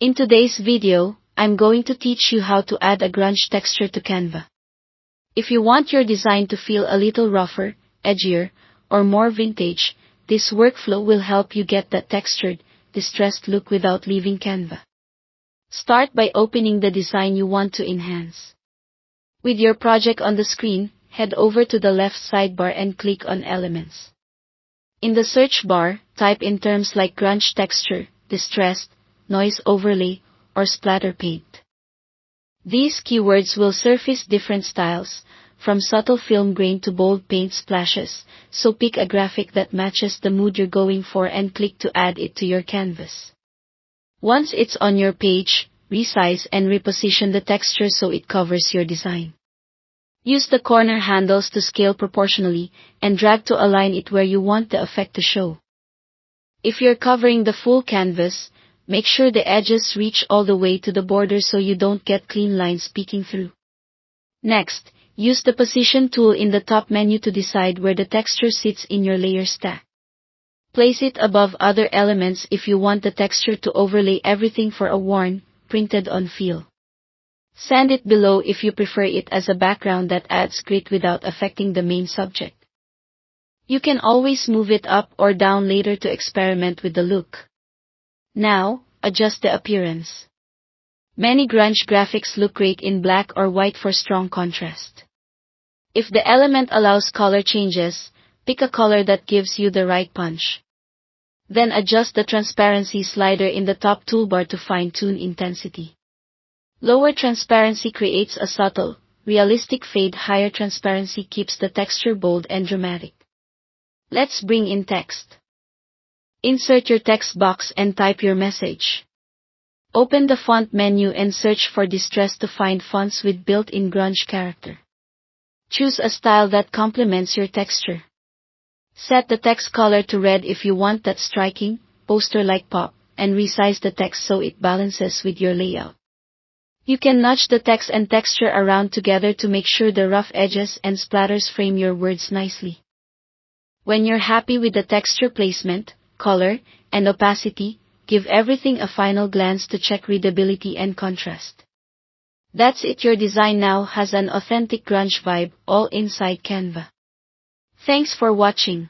In today's video, I'm going to teach you how to add a grunge texture to Canva. If you want your design to feel a little rougher, edgier, or more vintage, this workflow will help you get that textured, distressed look without leaving Canva. Start by opening the design you want to enhance. With your project on the screen, head over to the left sidebar and click on Elements. In the search bar, type in terms like grunge texture, distressed, noise overlay, or splatter paint. These keywords will surface different styles, from subtle film grain to bold paint splashes, so pick a graphic that matches the mood you're going for and click to add it to your canvas. Once it's on your page, resize and reposition the texture so it covers your design. Use the corner handles to scale proportionally, and drag to align it where you want the effect to show. If you're covering the full canvas, make sure the edges reach all the way to the border so you don't get clean lines peeking through. Next, use the Position tool in the top menu to decide where the texture sits in your layer stack. Place it above other elements if you want the texture to overlay everything for a worn, printed-on feel. Sand it below if you prefer it as a background that adds grit without affecting the main subject. You can always move it up or down later to experiment with the look. Now, adjust the appearance. Many grunge graphics look great in black or white for strong contrast. If the element allows color changes, pick a color that gives you the right punch. Then adjust the transparency slider in the top toolbar to fine-tune intensity. Lower transparency creates a subtle, realistic fade. Higher transparency keeps the texture bold and dramatic. Let's bring in text. Insert your text box and type your message. Open the font menu and search for distress to find fonts with built-in grunge character. Choose a style that complements your texture. Set the text color to red if you want that striking, poster-like pop, and resize the text so it balances with your layout. You can nudge the text and texture around together to make sure the rough edges and splatters frame your words nicely. When you're happy with the texture placement, color, and opacity, give everything a final glance to check readability and contrast. That's it. Your design now has an authentic grunge vibe, all inside Canva. Thanks for watching.